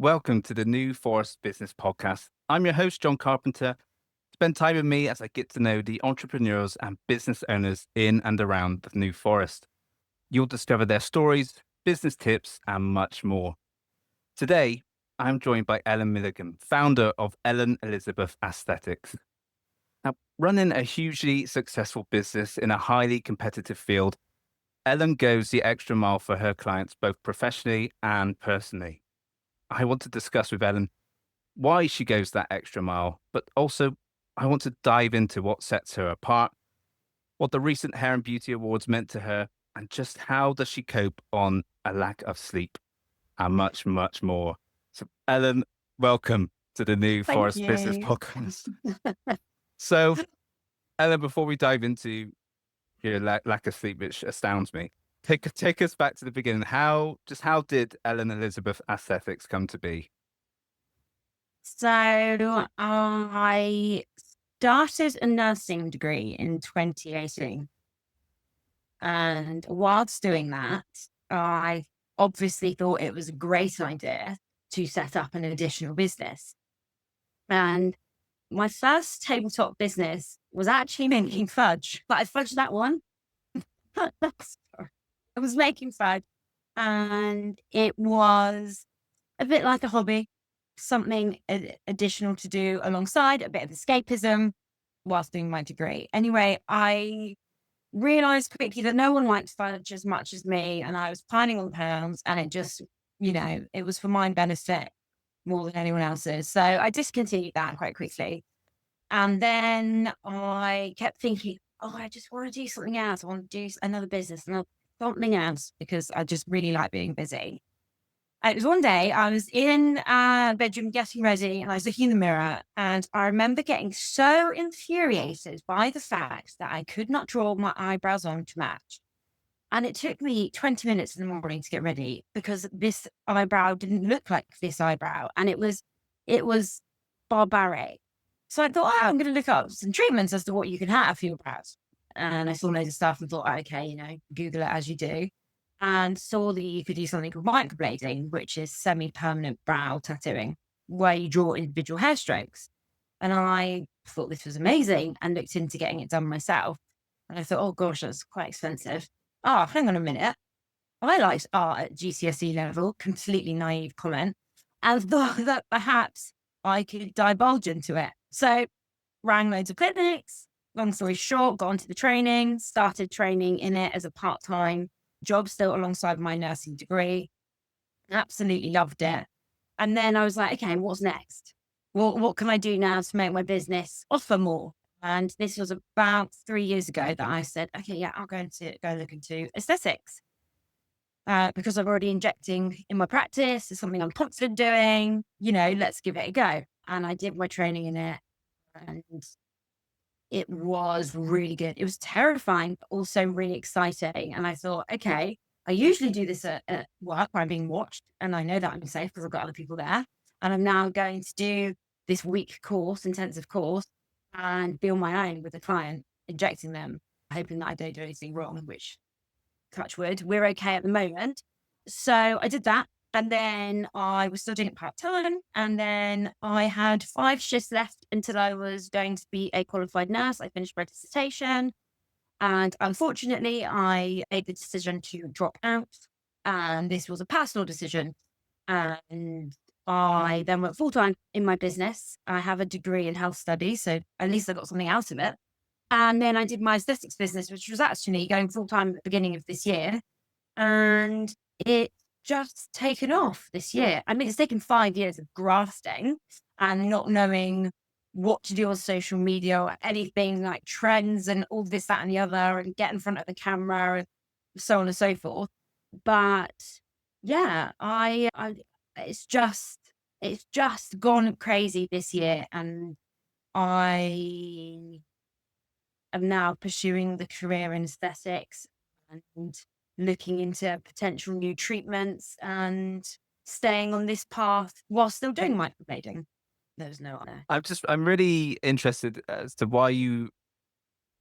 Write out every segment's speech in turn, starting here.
welcome to the New Forest Business Podcast. I'm your host, John Carpenter. Spend time with me as I get to know the entrepreneurs and business owners in and around the New Forest. You'll discover their stories, business tips, and much more. Today, I'm joined by Ellen Milligan, founder of Ellen Elizabeth Aesthetics. Now, running a hugely successful business in a highly competitive field, Ellen goes the extra mile for her clients, both professionally and personally. I want to discuss with Ellen why she goes that extra mile, but also I want to dive into what sets her apart, what the recent Hair and Beauty Awards meant to her, and just how does she cope on a lack of sleep, and much, much more. So, Ellen, welcome to the New Thank Forest Business you. Podcast. So, Ellen, before we dive into your lack of sleep, which astounds me, take us back to the beginning. How did Ellen Elizabeth Aesthetics come to be? So I started a nursing degree in 2018. And whilst doing that, I obviously thought it was a great idea to set up an additional business. And my first tabletop business was actually making fudge, but I fudged that one. I was making fudge, and it was a bit like a hobby, something additional to do alongside, a bit of escapism whilst doing my degree. Anyway, I realized quickly that no one likes fudge as much as me, and I was piling on pounds, and it just, it was for my benefit more than anyone else's. So I discontinued that quite quickly. And then I kept thinking, oh, I just want to do something else. I want to do another business, something else, because I just really like being busy. And it was one day I was in a bedroom getting ready, and I was looking in the mirror, and I remember getting so infuriated by the fact that I could not draw my eyebrows on to match. And it took me 20 minutes in the morning to get ready because this eyebrow didn't look like this eyebrow. And it was barbaric. So I thought, oh, I'm going to look up some treatments as to what you can have for your brows. And I saw loads of stuff and thought, okay, Google it as you do. And saw that you could do something called microblading, which is semi-permanent brow tattooing, where you draw individual hair strokes. And I thought this was amazing and looked into getting it done myself. And I thought, oh gosh, that's quite expensive. Oh, hang on a minute. I liked art at GCSE level, completely naive comment, and thought that perhaps I could divulge into it. So rang loads of clinics. Long story short, got onto the training, started training in it as a part-time job still alongside my nursing degree. Absolutely loved it. And then I was like, okay, what's next? Well, what can I do now to make my business offer more? And this was about 3 years ago that I said, okay, yeah, I'll go look into aesthetics. Because I'm already injecting in my practice. It's something I'm confident doing, let's give it a go. And I did my training in it, and it was really good. It was terrifying, but also really exciting. And I thought, okay, I usually do this at work where I'm being watched, and I know that I'm safe because I've got other people there. And I'm now going to do this week course, intensive course, and be on my own with a client, injecting them, hoping that I don't do anything wrong, which, touch wood, we're okay at the moment. So I did that. And then I was still doing it part time. And then I had 5 shifts left until I was going to be a qualified nurse. I finished my dissertation. And unfortunately, I made the decision to drop out. And this was a personal decision. And I then went full time in my business. I have a degree in health studies. So at least I got something out of it. And then I did my aesthetics business, which was actually going full time at the beginning of this year. And it just taken off this year. I mean, it's taken 5 years of grafting and not knowing what to do on social media or anything like trends and all this, that, and the other, and get in front of the camera and so on and so forth. But yeah, it's just gone crazy this year, and I am now pursuing the career in aesthetics and looking into potential new treatments and staying on this path while still doing microblading. There's no other. I'm really interested as to why you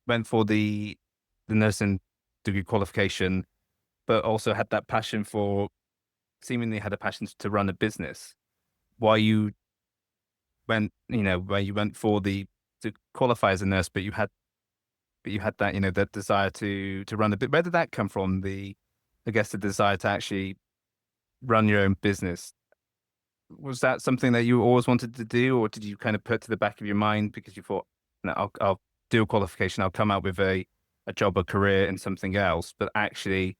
went for the nursing degree qualification, but also had that passion for seemingly had a passion to run a business. why you went, where you went for to qualify as a nurse, but you had that, that desire to run a bit. Where did that come from? I guess the desire to actually run your own business. Was that something that you always wanted to do, or did you kind of put to the back of your mind because you thought, no, I'll do a qualification, I'll come out with a job, a career in something else, but actually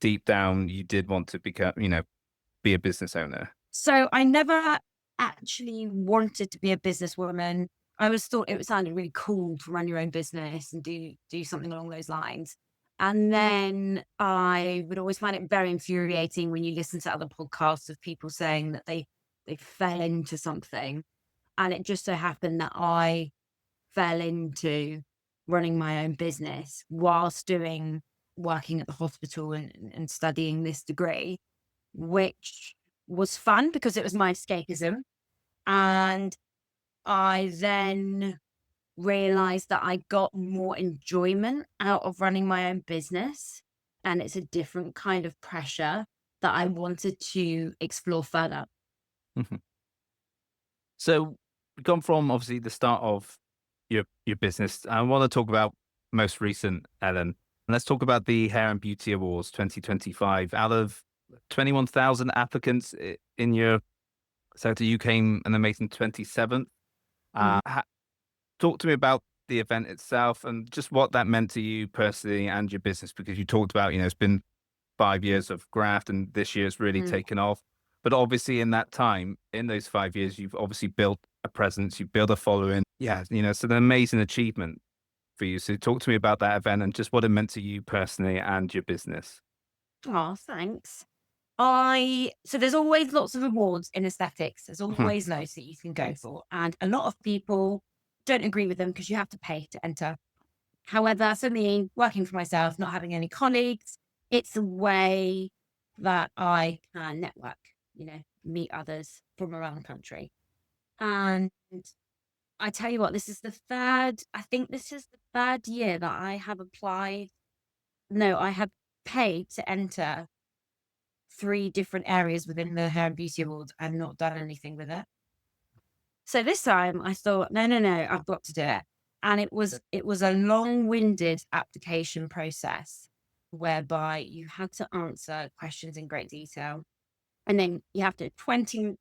deep down you did want to become, be a business owner? So I never actually wanted to be a businesswoman. I always thought it sounded really cool to run your own business and do something along those lines. And then I would always find it very infuriating when you listen to other podcasts of people saying that they fell into something. And it just so happened that I fell into running my own business whilst working at the hospital and studying this degree, which was fun because it was my escapism. And I then realized that I got more enjoyment out of running my own business. And it's a different kind of pressure that I wanted to explore further. Mhm. So we've gone from obviously the start of your business. I want to talk about most recent, Ellen. And let's talk about the Hair and Beauty Awards 2025. Out of 21,000 applicants in your sector, you came an amazing 27th. Mm. Talk to me about the event itself and just what that meant to you personally and your business, because you talked about, it's been 5 years of graft and this year's really Mm. taken off. But obviously in that time, in those 5 years, you've obviously built a presence, you've built a following. Yeah, it's an amazing achievement for you. So talk to me about that event and just what it meant to you personally and your business. Oh, thanks. So there's always lots of awards in aesthetics. There's Mhm. always loads that you can go for. And a lot of people don't agree with them because you have to pay to enter. However, for me, working for myself, not having any colleagues, it's a way that I can network, meet others from around the country. And I tell you what, I think this is the third year that I have applied. No, I have paid to enter three different areas within the Hair and Beauty Awards and not done anything with it. So this time I thought, no, no, no, I've got to do it. And it was a long-winded application process whereby you had to answer questions in great detail. And then you have to 20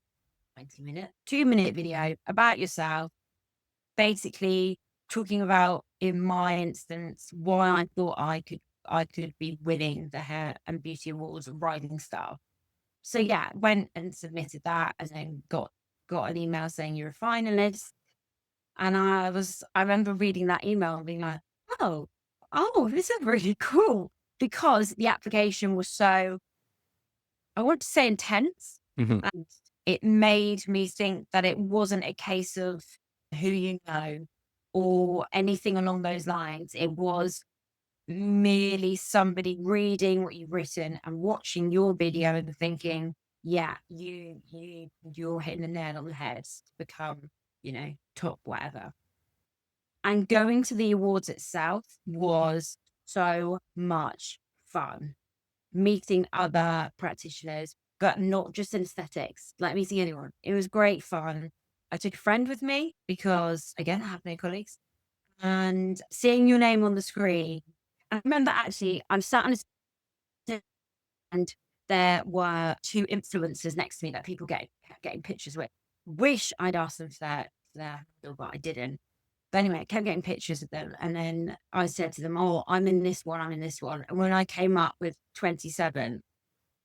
minute, 2 minute video about yourself, basically talking about, in my instance, why I thought I could be winning the Hair and Beauty Awards riding style. So yeah, went and submitted that and then got an email saying you're a finalist. And I remember reading that email and being like, oh, this is really cool. Because the application was so, I want to say, intense. Mhm. And it made me think that it wasn't a case of who you know or anything along those lines. It was merely somebody reading what you've written and watching your video and thinking, yeah, you're hitting the nail on the head to become, top whatever. And going to the awards itself was so much fun. Meeting other practitioners, but not just in aesthetics, like meeting anyone. It was great fun. I took a friend with me because, again, I have no colleagues. And seeing your name on the screen, I remember actually, I'm sat on a st- and there were two influencers next to me that people kept getting pictures with. Wish I'd asked them for their handle, but I didn't. But anyway, I kept getting pictures of them. And then I said to them, oh, I'm in this one, I'm in this one. And when I came up with 27,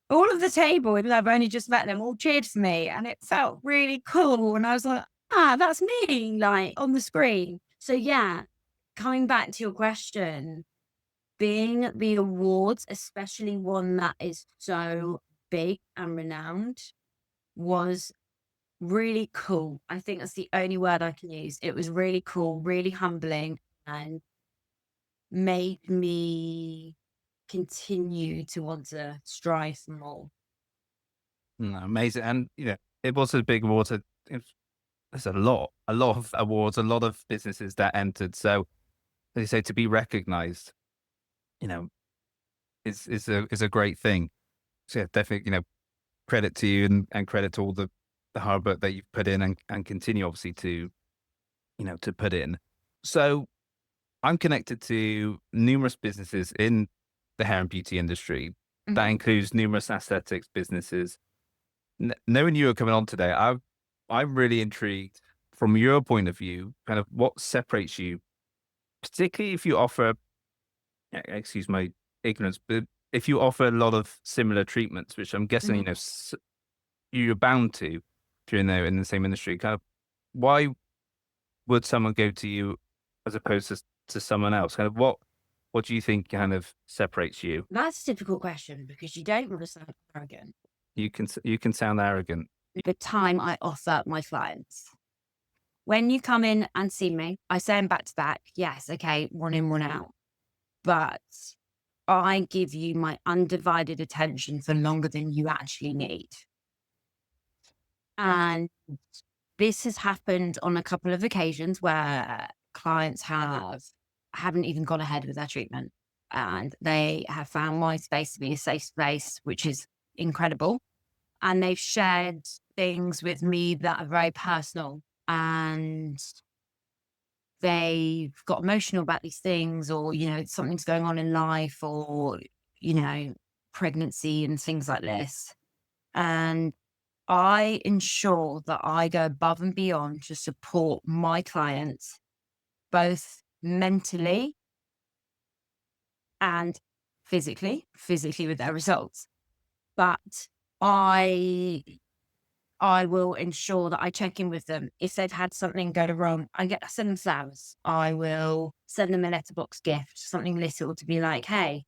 all of the table, even though I've only just met them, all cheered for me. And it felt really cool. And I was like, that's me, like on the screen. So yeah, coming back to your question, being at the awards, especially one that is so big and renowned, was really cool. I think that's the only word I can use. It was really cool, really humbling, and made me continue to want to strive for more. No, amazing. And, it was a big award. There's a lot of awards, a lot of businesses that entered. So, as you say, to be recognized, you know, is a great thing. So yeah, definitely, credit to you and credit to all the the hard work that you've put in and continue obviously to, to put in. So I'm connected to numerous businesses in the hair and beauty industry. That Mhm. includes numerous aesthetics businesses. Knowing you are coming on today, I'm really intrigued from your point of view, kind of what separates you, particularly if you offer, excuse my ignorance, but if you offer a lot of similar treatments, which I'm guessing, Mhm. you're bound to if you're in the same industry. Kind of why would someone go to you as opposed to someone else? Kind of what do you think kind of separates you? That's a difficult question because you don't want to sound arrogant. You can sound arrogant. The time I offer my clients. When you come in and see me, I say them back to back. Yes, okay, one in, one out. But I give you my undivided attention for longer than you actually need. And this has happened on a couple of occasions where clients haven't even gone ahead with their treatment. And they have found my space to be a safe space, which is incredible. And they've shared things with me that are very personal. And they've got emotional about these things, or, something's going on in life, or, you know, pregnancy and things like this. And I ensure that I go above and beyond to support my clients, both mentally and physically with their results. But I I will ensure that I check in with them. If they've had something go wrong, I send them flowers. I will send them a letterbox gift, something little to be like, hey,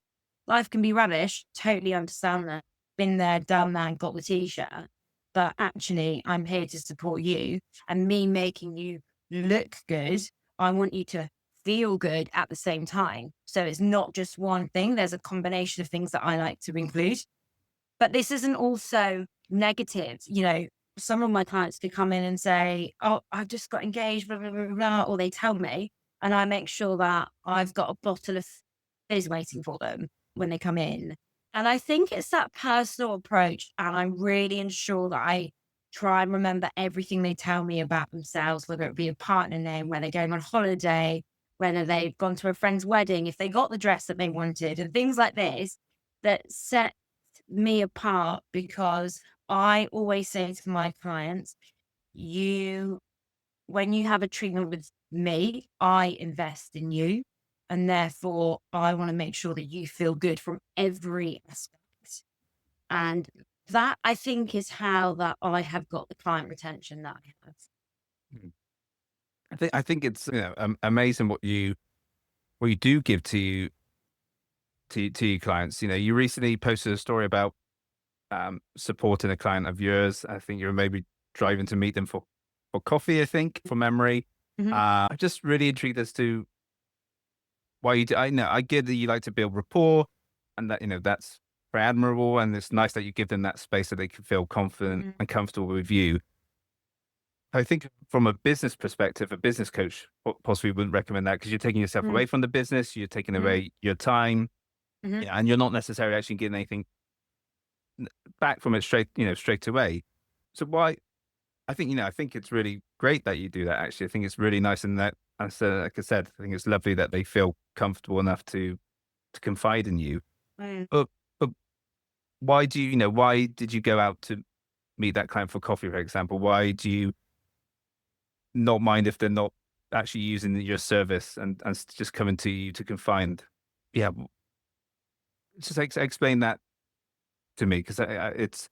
life can be rubbish. Totally understand that. Been there, done that, got the t-shirt. But actually, I'm here to support you, and me making you look good. I want you to feel good at the same time. So it's not just one thing. There's a combination of things that I like to include. But this isn't also negative. Some of my clients could come in and say, oh, I've just got engaged, blah, blah, blah, blah, blah, or they tell me, and I make sure that I've got a bottle of fizz waiting for them when they come in. And I think it's that personal approach. And I really ensure that I try and remember everything they tell me about themselves, whether it be a partner name, where they're going on holiday, whether they've gone to a friend's wedding, if they got the dress that they wanted, and things like this that set me apart, because I always say to my clients, you, when you have a treatment with me, I invest in you. And therefore, I want to make sure that you feel good from every aspect. And that, I think, is how that I have got the client retention that I have. Mm. I think it's amazing what you do give to your clients. You recently posted a story about supporting a client of yours. I think you were maybe driving to meet them for coffee, I think, from memory. Mhm. I'm just really intrigued as to why you do. I know I get that you like to build rapport, and that that's very admirable, and it's nice that you give them that space so they can feel confident Mhm. and comfortable with you. I think from a business perspective, a business coach possibly wouldn't recommend that, because you're taking yourself Mhm. away from the business, you're taking Mhm. away your time, Mhm. and you're not necessarily actually getting anything back from it straight away. So why? I think it's really great that you do that. Actually, I think it's really nice, and that, and so, like I said, I think it's lovely that they feel comfortable enough to confide in you. Mm. But why why did you go out to meet that client for coffee, for example? Why do you not mind if they're not actually using your service and just coming to you to confide? Yeah, just explain that to me, because it's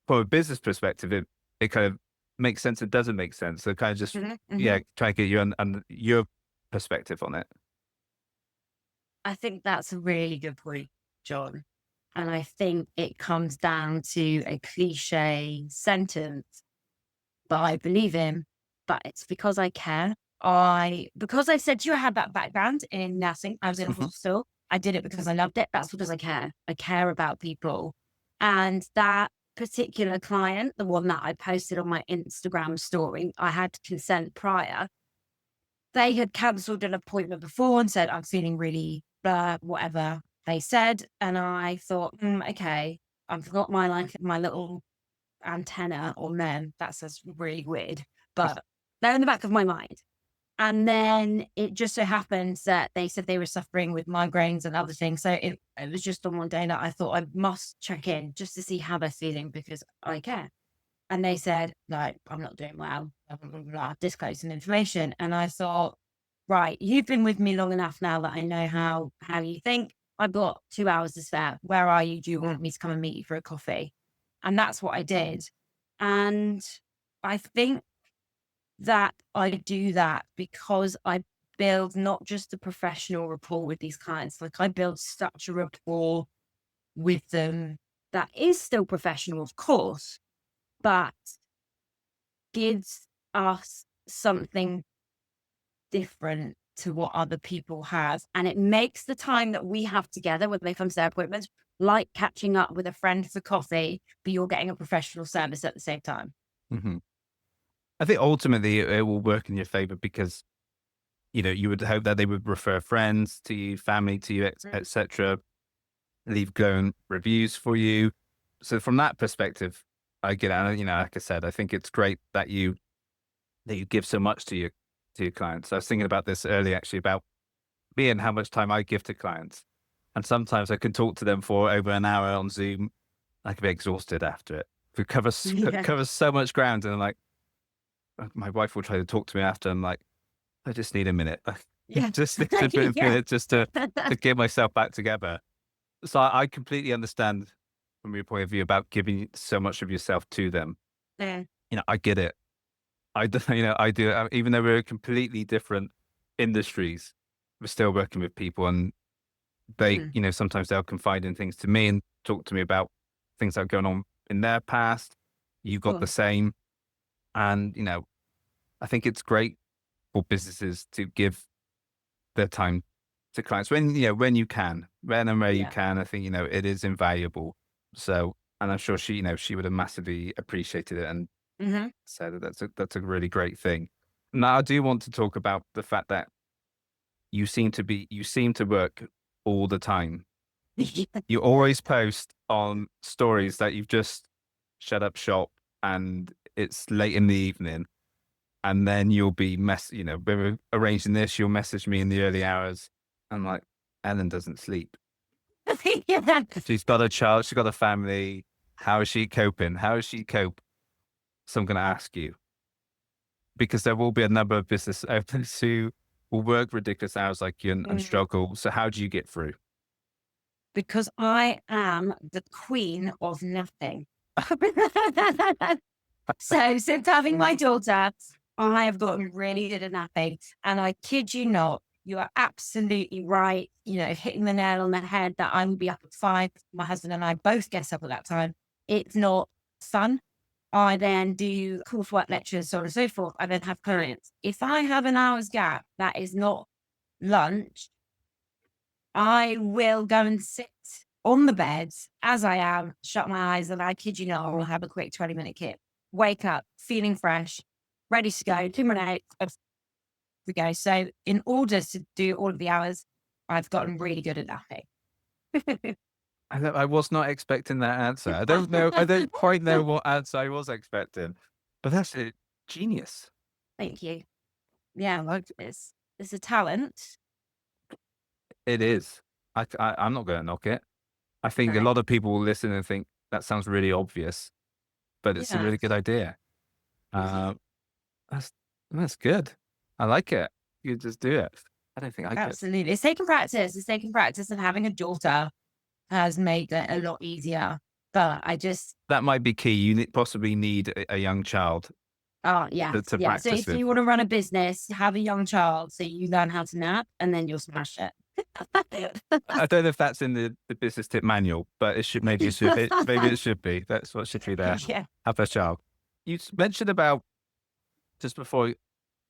from a business perspective, it kind of makes sense. It doesn't make sense. So kind of just, Mhm. yeah, Mhm. try to get you on your perspective on it. I think that's a really good point, John. And I think it comes down to a cliche sentence, but I believe in, but it's because I care. Because I said to you, I had that background in nursing. I was in a Mhm. hospital. I did it because I loved it. That's because I care. I care about people. And that particular client, the one that I posted on my Instagram story, I had consent prior. They had cancelled an appointment before and said, I'm feeling really whatever they said. And I thought, okay, I've got my little antenna on them. That sounds really weird, but they're in the back of my mind. And then it just so happens that they said they were suffering with migraines and other things. So it was just on one day that I thought I must check in just to see how they're feeling because I care. And they said, like, I'm not doing well, blah, blah, blah, blah, disclosing information. And I thought, right, you've been with me long enough now that I know how you think. I've got 2 hours to spare. Where are you? Do you want me to come and meet you for a coffee? And that's what I did. And I think that I do that because I build not just a professional rapport with these clients, like I build such a rapport with them that is still professional, of course, but gives us something different to what other people have. And it makes the time that we have together when they come to their appointments like catching up with a friend for coffee, but you're getting a professional service at the same time. Hmm. I think ultimately it will work in your favor because, you would hope that they would refer friends to you, family to you, Mm. etc., leave glowing reviews for you. So from that perspective, I get it. And, like I said, I think it's great that you give so much to your clients. I was thinking about this earlier actually about me and how much time I give to clients. And sometimes I can talk to them for over an hour on Zoom. I can be exhausted after it. We cover Yeah. covers so much ground, and I'm like, my wife will try to talk to me after. I'm like, I just need a minute. Yeah. Just need a bit of Yeah. minute just to get myself back together. So I completely understand from your point of view about giving so much of yourself to them. Yeah. I get it. I do, I do. Even though we're completely different industries, we're still working with people, and they, Mm. sometimes they'll confide in things to me and talk to me about things that are going on in their past. You got the Cool. same, and I think it's great for businesses to give their time to clients when you can, when and where you Yeah. can. I think it is invaluable. So, and I'm sure she would have massively appreciated it and Hmm. said that that's a really great thing. Now, I do want to talk about the fact that you seem to work all the time. You always post on stories that you've just shut up shop and it's late in the evening, and then you'll be we're arranging this. You'll message me in the early hours. I'm like, Ellen doesn't sleep. Yeah. She's got a child. She's got a family. How is she coping? How does she cope? So I'm going to ask you because there will be a number of business owners who will work ridiculous hours like you and Mm. struggle. So how do you get through? Because I am the queen of nothing. So since having my daughter, I have gotten really good at napping. And I kid you not, you are absolutely right. Hitting the nail on the head that I will be up at 5. My husband and I both get up at that time. It's not fun. I then do coursework lectures, so on and so forth. I then have clients. If I have an hour's gap that is not lunch, I will go and sit on the bed as I am, shut my eyes, and I kid you not, I will have a quick 20-minute kip. Wake up, feeling fresh, ready to go, 2 minutes, we go. So, in order to do all of the hours, I've gotten really good at napping. I was not expecting that answer. I don't know. I don't quite know what answer I was expecting, but that's a genius. Thank you. I Yeah, like it's a talent. it is. I'm not going to knock it. I think a No. lot of people will listen and think that sounds really obvious, but it's a Yeah. really good idea. Uh, that's that's good. I like it. You just do it. I don't think I could. Absolutely. It's taken practice. It's taken practice, and having a daughter has made it a lot easier. But I just, That might be key. You possibly need a young child oh, yeah. to Yeah. So practice if with. you want to run a business, have a young child so you learn how to nap and then you'll smash it. I don't know if that's in the business tip manual, but maybe it should be. That's what should be there. Yeah. Have a child. You mentioned about just before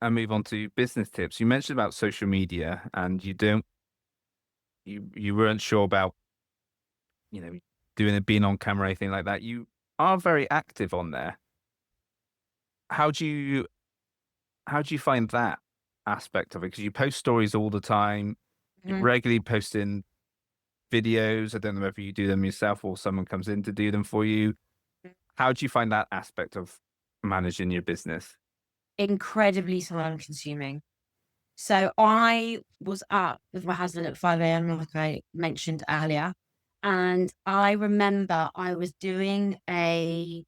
I move on to business tips. You mentioned about social media, and you weren't sure about you know doing it being on camera or anything like that. You are very active on there. How do you how do you find that aspect of it? Because you post stories all the time. You're Mhm. regularly posting videos. I don't know whether you do them yourself or someone comes in to do them for you. How do you find that aspect of managing your business? Incredibly time consuming. So I was up with my husband at 5 a.m., like I mentioned earlier. And I remember I was doing a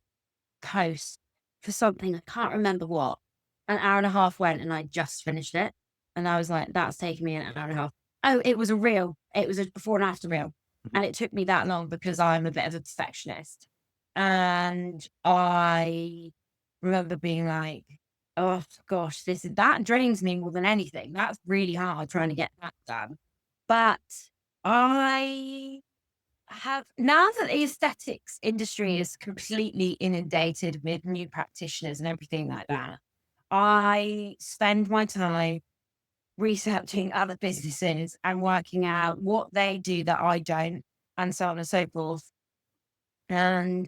post for something, I can't remember what. An hour and a half went and I just finished it. And I was like, that's taken me an hour and a half. Oh, it was a reel. It was a before and after reel. Mhm. And it took me that long because I'm a bit of a perfectionist. And I remember being like, oh gosh, that drains me more than anything. That's really hard trying to get that done. But I have now that the aesthetics industry is completely inundated with new practitioners and everything like that, I spend my time researching other businesses and working out what they do that I don't, and so on and so forth. And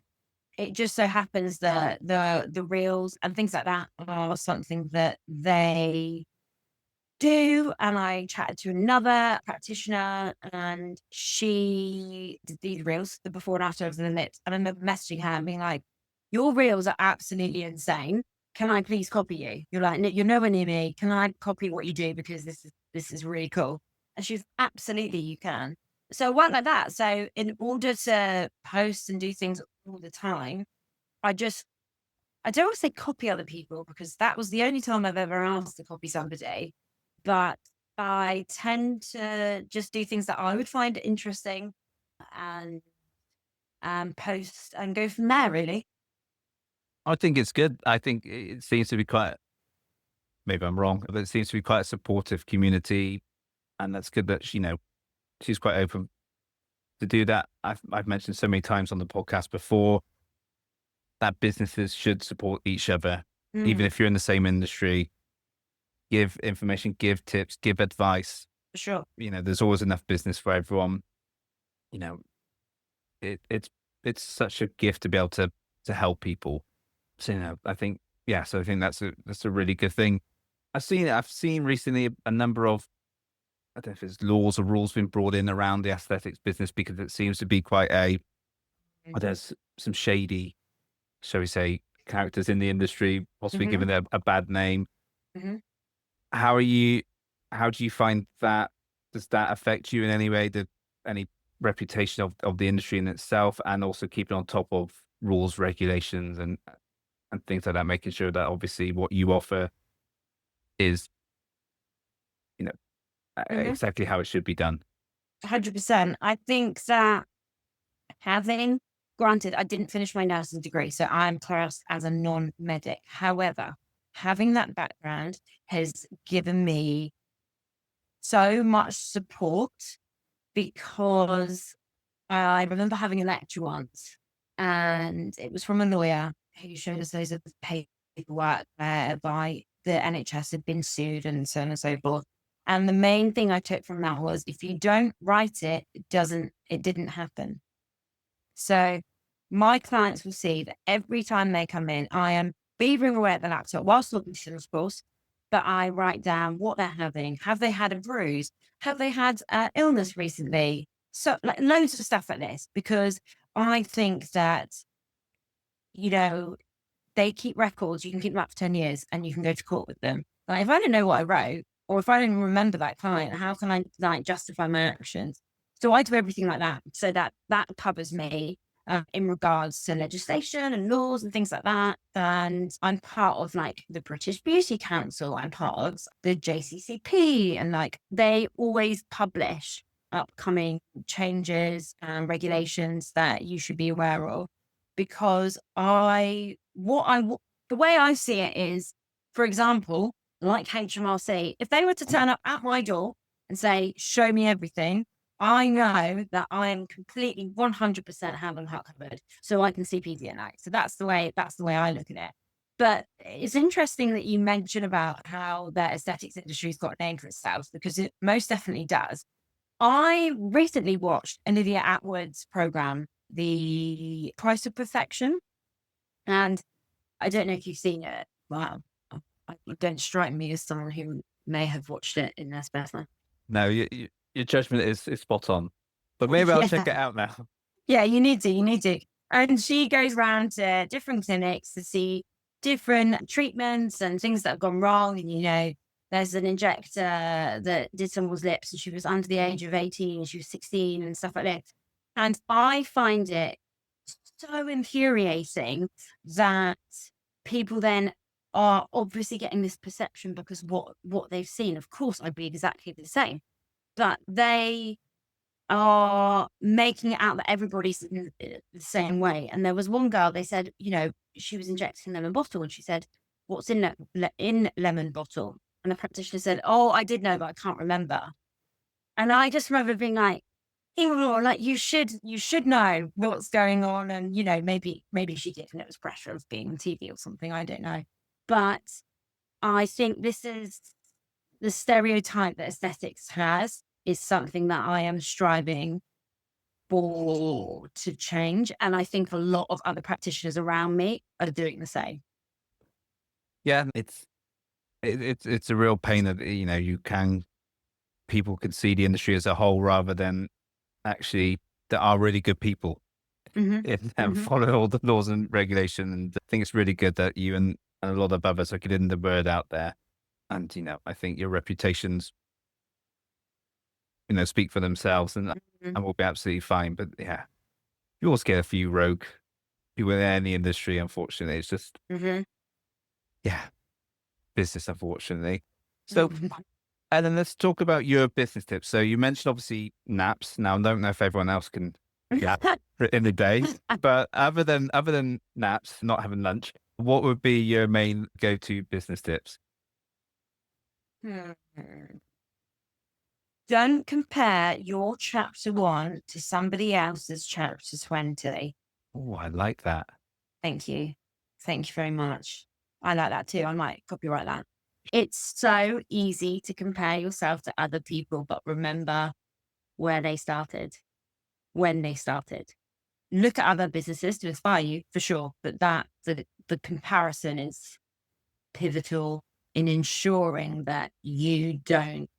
it just so happens that the reels and things like that are something that they do. And I chatted to another practitioner and she did these reels, the before and after of the lips. And I remember messaging her and being like, your reels are absolutely insane. Can I please copy you? You're like, "No, you're nowhere near me. Can I copy what you do? Because this is really cool." And she's absolutely, you can. So it went like that. So in order to post and do things all the time, I just I don't want to say copy other people because that was the only time I've ever asked to copy somebody, but I tend to just do things that I would find interesting and post and go from there, really. I think it's good. I think it seems to be quite, maybe I'm wrong, but it seems to be quite a supportive community. And that's good that, she's quite open to do that. I've mentioned so many times on the podcast before that businesses should support each other, even Mm, if you're in the same industry. Give information, give tips, give advice. for sure. There's always enough business for everyone. You know, it's such a gift to be able to help people. So, I think, yeah. So I think that's a really good thing. I've seen recently a number of, I don't know if it's laws or rules being brought in around the aesthetics business because it seems to be quite there's some shady, shall we say, characters in the industry, possibly Mm-hmm, giving it a bad name. hmm How are you? How do you find that? Does that affect you in any way? Any reputation of the industry in itself, and also keeping on top of rules, regulations, and things like that, making sure that obviously what you offer is, you know, hmm exactly how it should be done. 100%. I think that having, granted, I didn't finish my nursing degree, so I'm classed as a non-medic. However, having that background has given me so much support because I remember having a lecture once and it was from a lawyer who showed us loads of paperwork whereby the NHS had been sued and so on and so forth. And the main thing I took from that was if you don't write it, it didn't happen. So my clients will see that every time they come in, I am beavering away at the laptop whilst looking to them, of course, but I write down what they're having. Have they had a bruise? Have they had illness recently? So like loads of stuff like this, because I think that, you know, they keep records. You can keep them up for 10 years and you can go to court with them. Like if I don't know what I wrote or if I don't remember that client, how can I like justify my actions? So I do everything like that. So that covers me in regards to legislation and laws and things like that. And I'm part of like the British Beauty Council. I'm part of the JCCP, and like they always publish upcoming changes and regulations that you should be aware of because the way I see it is, for example, like HMRC, if they were to turn up at my door and say, show me everything, I know that I am completely 100% hand on heart covered. So I can see PD at night. So that's the way I look at it. But it's interesting that you mentioned about how the aesthetics industry's got a name for itself because it most definitely does. I recently watched Olivia Atwood's program, The Price of Perfection. And I don't know if you've seen it. Wow. You don't strike me as someone who may have watched it in their spare time. No, your judgment is spot on, but maybe I'll check Yeah. it out now. Yeah, you need to. You need to. And she goes round to different clinics to see different treatments and things that have gone wrong. And, there's an injector that did someone's lips and she was under the age of 18 and she was 16 and stuff like that. And I find it so infuriating that people then are obviously getting this perception because what they've seen. Of course, I'd be exactly the same, but they are making it out that everybody's the same way. And there was one girl, they said, she was injecting lemon bottle, and she said, "What's in in lemon bottle?" And the practitioner said, "Oh, I did know, but I can't remember." And I just remember being like, "Oh, like you should know what's going on." And maybe she did, and it was pressure of being on TV or something. I don't know, but I think this is the stereotype that aesthetics has is something that I am striving for to change. And I think a lot of other practitioners around me are doing the same. Yeah, it's a real pain that people can see the industry as a whole rather than actually there are really good people Hmm. and Hmm. follow all the laws and regulations. And I think it's really good that you and a lot of others are getting the word out there. And I think your reputations speak for themselves, and will be absolutely fine. But yeah, you always get a few rogue people in any industry. Unfortunately, it's just Hmm. yeah, business. Unfortunately, so. Hmm. And then let's talk about your business tips. So you mentioned obviously naps. Now I don't know if everyone else can nap in the day, but other than naps, not having lunch, what would be your main go-to business tips? Don't compare your chapter 1 to somebody else's chapter 20. Oh, I like that. Thank you. Thank you very much. I like that too. I might copyright that. It's so easy to compare yourself to other people, but remember where they started, when they started. Look at other businesses to inspire you for sure, but the comparison is pivotal in ensuring that you don't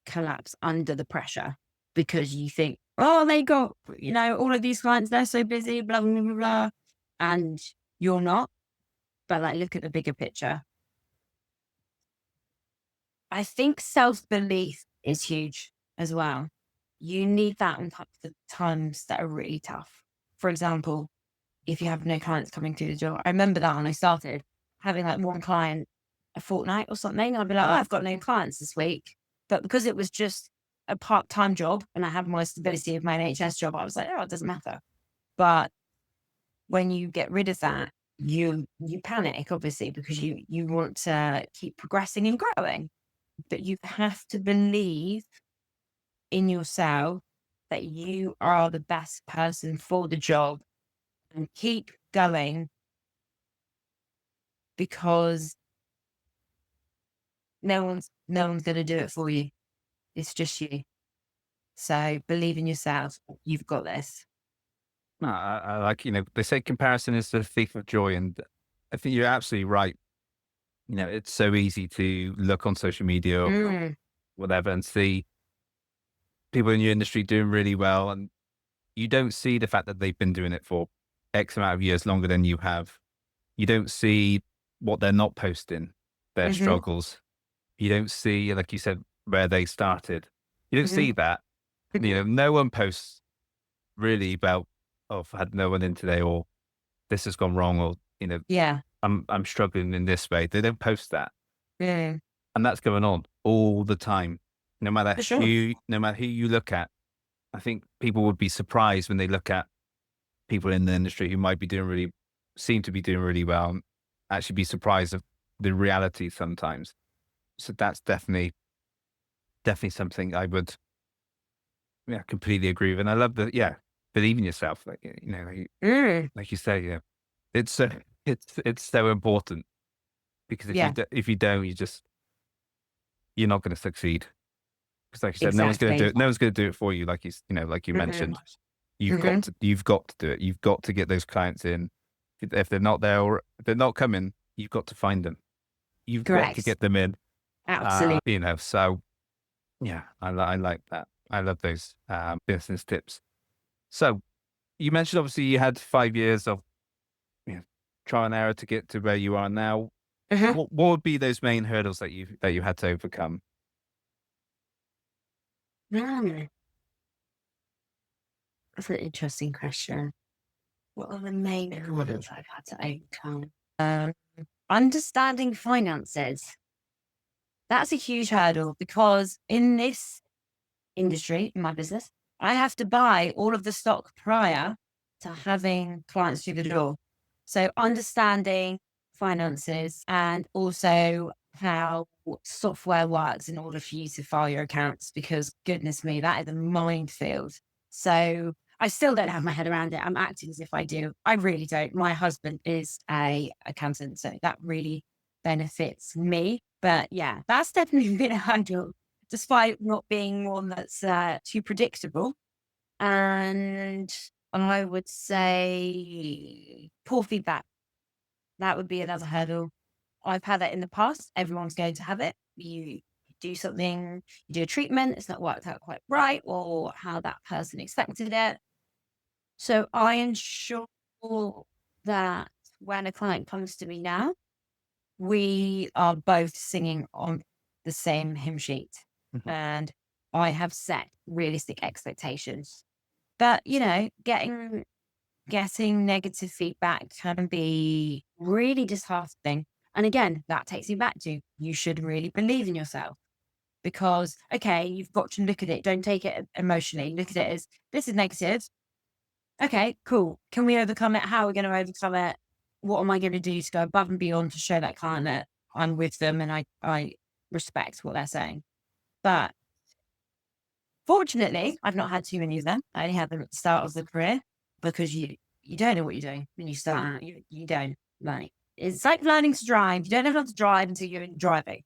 collapse under the pressure because you think, oh, they got, all of these clients, they're so busy, blah, blah, blah, blah. And you're not. But like, look at the bigger picture. I think self-belief is huge as well. You need that in the times that are really tough. For example, if you have no clients coming through the door. I remember that when I started having like one client a fortnight or something. I'd be like, oh, I've got no clients this week. But because it was just a part-time job and I have my stability of my NHS job, I was like, oh, it doesn't matter. But when you get rid of that, you panic, obviously, because you want to keep progressing and growing. But you have to believe in yourself that you are the best person for the job and keep going because no one's going to do it for you. It's just you. So believe in yourself. You've got this. No, I like, they say comparison is the thief of joy. And I think you're absolutely right. It's so easy to look on social media or Mm. whatever and see people in your industry doing really well. And you don't see the fact that they've been doing it for X amount of years longer than you have. You don't see what they're not posting, their Hmm. struggles. You don't see, like you said, where they started. You don't Hmm. see that. No one posts really about, oh, I've had no one in today, or this has gone wrong, or Yeah. I'm struggling in this way. They don't post that, Mm. and that's going on all the time. For sure. No matter who you look at, I think people would be surprised when they look at people in the industry who might be seem to be doing really well, and actually be surprised of the reality sometimes. So that's definitely something I would, yeah, completely agree with. And I love that, yeah, believe in yourself. Like, Mm. like you say, yeah, it's, it's so important because Yeah. if you don't, you're not going to succeed. Because like you said, no one's going to do Exactly. it. No one's going to do it for you. Like you Hmm. mentioned, you've Hmm. got to do it. You've got to get those clients in. If they're not there or if they're not coming, you've got to find them. You've got to Correct. get them in. Absolutely. So yeah, I like that. I love those business tips. So you mentioned obviously you had 5 years of, you know, trial and error to get to where you are now. Mhm. What would be those main hurdles that you had to overcome? Mm, that's an interesting question. What are the main hurdles I've had to overcome? Understanding finances. That's a huge hurdle because in this industry, in my business, I have to buy all of the stock prior to having clients through the door. So understanding finances and also how software works in order for you to file your accounts, because goodness me, that is a minefield. So I still don't have my head around it. I'm acting as if I do. I really don't. My husband is a accountant, so that really benefits me. But yeah, that's definitely been a hurdle despite not being one that's too predictable. And I would say poor feedback. That would be another hurdle. I've had that in the past. Everyone's going to have it. You do something, you do a treatment, it's not worked out quite right, or how that person expected it. So I ensure that when a client comes to me now, we are both singing on the same hymn sheet, Mhm. and I have set realistic expectations. But, getting negative feedback can be really disheartening. And again, that takes me back to you should really believe in yourself because, okay, you've got to look at it. Don't take it emotionally. Look at it as this is negative. Okay, cool. Can we overcome it? How are we going to overcome it? What am I going to do to go above and beyond to show that client that I'm with them and I respect what they're saying? But fortunately, I've not had too many of them. I only had them at the start of the career because you don't know what you're doing when you start out. You don't like it's like learning to drive. You don't know how to drive until you're driving,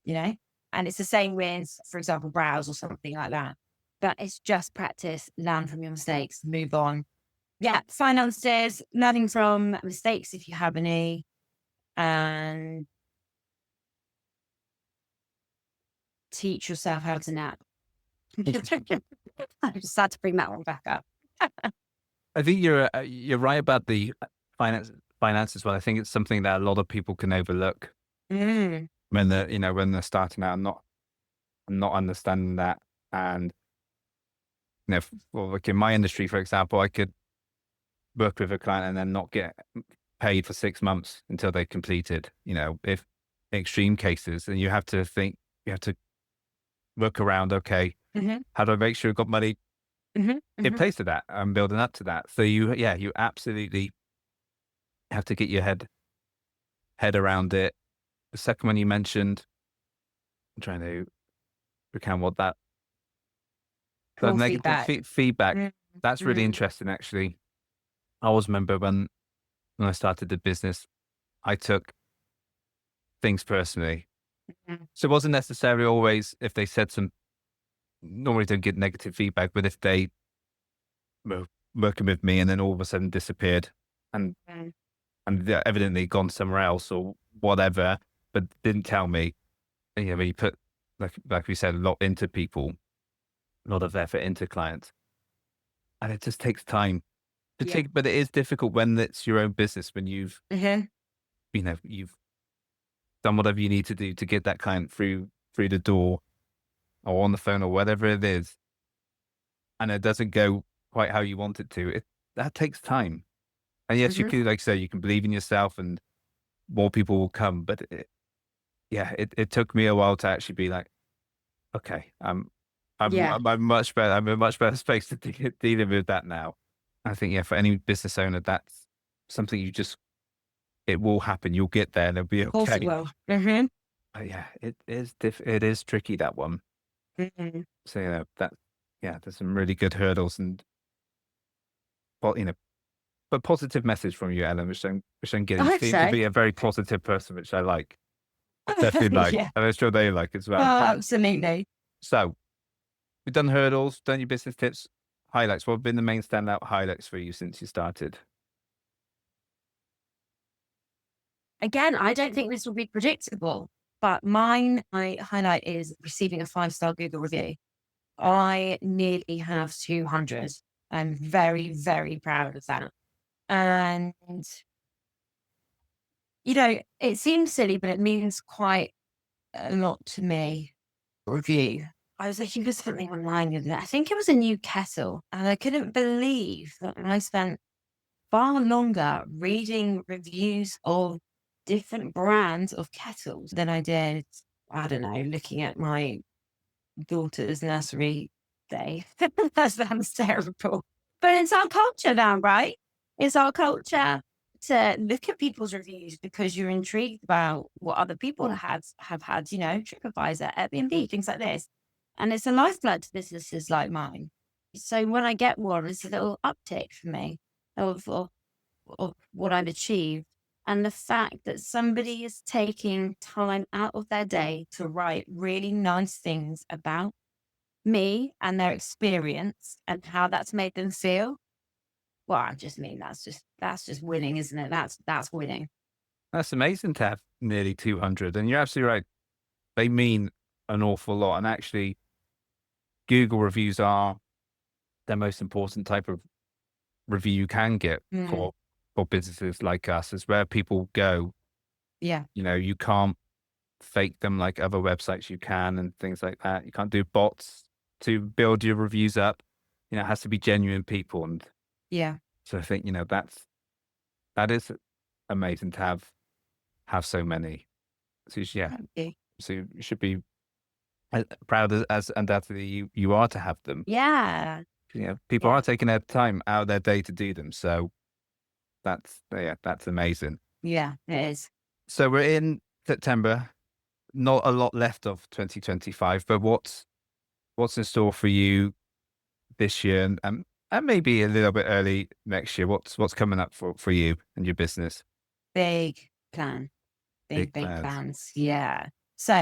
you know? And it's the same with, for example, browse or something like that. But it's just practice, learn from your mistakes, move on. Yeah, finances, learning from mistakes if you have any, and teach yourself how to nap. I just had to bring that one back up. I think you're right about the finance as well. I think it's something that a lot of people can overlook Mm, when when they're starting out and not understanding that. And well, like in my industry, for example, I could work with a client and then not get paid for 6 months until they completed. If extreme cases, and you have to think, you have to look around. Okay, mhm, how do I make sure I've got money mhm, in mhm. place for that? I'm building up to that. So you absolutely have to get your head around it. The second one you mentioned, I'm trying to recount what that the Poor negative feedback. feedback. Mm, That's really mm, interesting, actually. I always remember when I started the business, I took things personally. mm, So it wasn't necessarily always if they said some. Normally don't get negative feedback, but if they were working with me and then all of a sudden disappeared and mm. they're evidently gone somewhere else or whatever, but didn't tell me. And, when you put like we said, a lot into people, a lot of effort into clients, and it just takes time. Yeah. But it is difficult when it's your own business, when Mhm. you've done whatever you need to do to get that client through the door or on the phone or whatever it is, and it doesn't go quite how you want it to. That takes time. And yes, you Mhm. can, like I say, you can believe in yourself, and more people will come. But it took me a while to actually be like, okay, Yeah. I'm much better. I'm in a much better space to dealing with that now. I think, yeah, for any business owner, that's something it will happen. You'll get there and it'll be Of course it okay. will. Mhm. But yeah, it is tricky, that one. Mhm. So, yeah, there's some really good hurdles and, well, but positive message from you, Ellen, which I'm I getting. You hope seem to so. be a very positive person, which I like. Definitely like, Yeah. and I'm sure they like as well. Oh, absolutely. So we've done hurdles, done your business tips, highlights. What have been the main standout highlights for you since you started? Again, I don't think this will be predictable, but my highlight is receiving a 5-star Google review. I nearly have 200. I'm very, very proud of that. And, it seems silly, but it means quite a lot to me. Review. I was looking for something online the other day. I think it was a new kettle, and I couldn't believe that I spent far longer reading reviews of different brands of kettles than I did, I don't know, looking at my daughter's nursery day. That sounds terrible. But it's our culture now, right? It's our culture to look at people's reviews because you're intrigued about what other people have had, TripAdvisor, Airbnb, things like this. And it's a lifeblood to businesses like mine. So when I get one, it's a little uptick for me of what I've achieved. And the fact that somebody is taking time out of their day to write really nice things about me and their experience and how that's made them feel. Well, I just mean that's just winning, isn't it? That's winning. That's amazing to have nearly 200. And you're absolutely right. They mean an awful lot. And actually, Google reviews are the most important type of review you can get Mm, for businesses like us. Is where people go. yeah, You can't fake them like other websites you can and things like that. You can't do bots to build your reviews up. It has to be genuine people. And yeah. so I think, that is amazing to have so many. So yeah. Thank you. So you should be proud as undoubtedly you are to have them. Yeah, People yeah, are taking their time out of their day to do them. So that's amazing. yeah, it is. So we're in September, not a lot left of 2025, but what's in store for you this year and maybe a little bit early next year? What's coming up for you and your business? Big plan. Big Big, big plans. plans. Yeah. So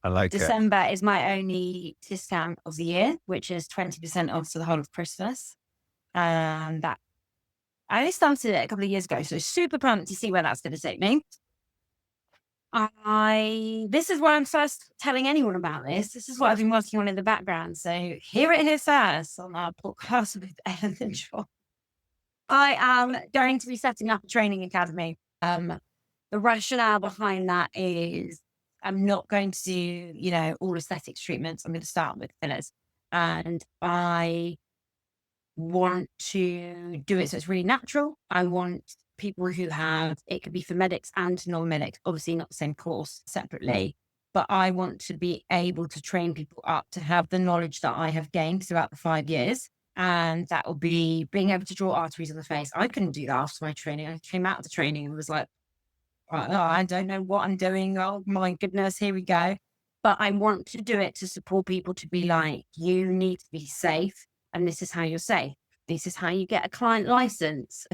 I like it. December is my only discount of the year, which is 20% off for the whole of Christmas. That I only started it a couple of years ago, so super pumped to see where that's going to take me. This is why I'm first telling anyone about this. This is what I've been working on in the background. So hear it here first on our podcast with Ellen and John. I am going to be setting up a training academy. The rationale behind that is I'm not going to do, all aesthetics treatments. I'm going to start with fillers. And I want to do it so it's really natural. I want people who have, it could be for medics and non-medics, obviously not the same course separately, but I want to be able to train people up to have the knowledge that I have gained throughout the 5 years. And that will be being able to draw arteries on the face. I couldn't do that after my training. I came out of the training and was like, oh, I don't know what I'm doing. Oh my goodness, here we go. But I want to do it to support people to be like, you need to be safe. And this is how you're safe. This is how you get a clinic license.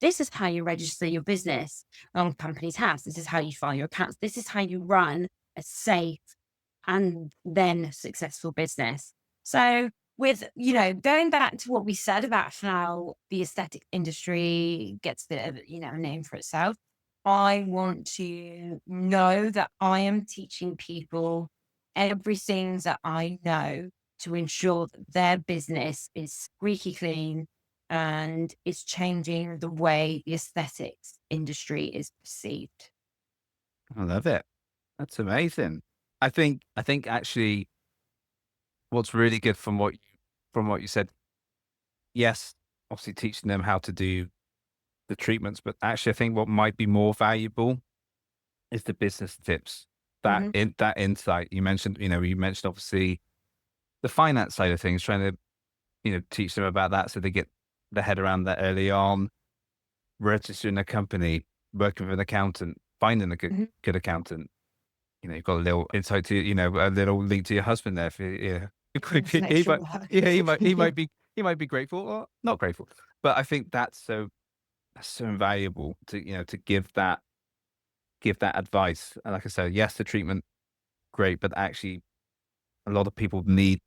This is how you register your business on company's house. This is how you file your accounts. This is how you run a safe and then successful business. So with, going back to what we said about how the aesthetic industry gets a name for itself, I want to know that I am teaching people everything that I know to ensure that their business is squeaky clean and is changing the way the aesthetics industry is perceived. I love it. That's amazing. I think actually what's really good from what you said, yes, obviously teaching them how to do the treatments, but actually I think what might be more valuable is the business tips. Hmm. That insight you mentioned obviously the finance side of things, trying to, teach them about that so they get their head around that early on, registering a company, working with an accountant, finding a good Hmm. good accountant. You've got a little insight to, a little link to your husband there. Yeah. Some He extra might, work. yeah, he might be grateful or not grateful. But I think that's so invaluable to give that advice. And like I said, yes, the treatment, great, but actually a lot of people need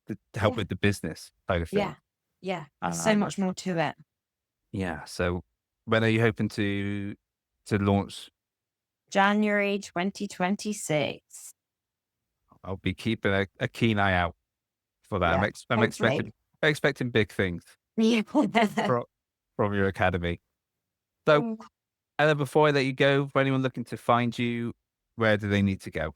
to help Yeah. with the business side of things. Yeah. Yeah. There's so Um, much more to it. yeah. So when are you hoping to launch? January 2026. I'll be keeping a keen eye out for that. Yeah, I'm hopefully. expecting big things Yeah. fro- from your academy. So, and then before I let you go, for anyone looking to find you, where do they need to go?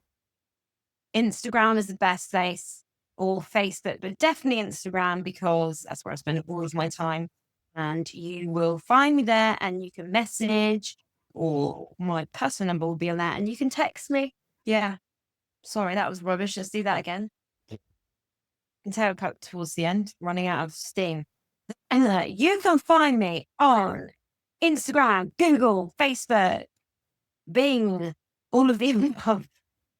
Instagram is the best place, or Facebook, but definitely Instagram because that's where I spend all of my time. And you will find me there and you can message, or my personal number will be on there and you can text me. Yeah. Sorry, that was rubbish. Let's do that again. You can tell cut towards the end, running out of steam. And you can find me on Instagram, Google, Facebook, Bing, all of the above.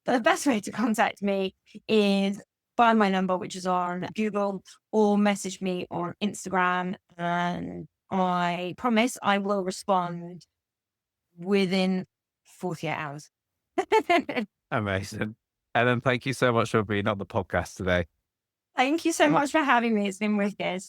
The best way to contact me is find my number, which is on Google, or message me on Instagram. And I promise I will respond within 48 hours. Amazing. And then thank you so much for being on the podcast today. Thank you so much for having me. It's been wicked.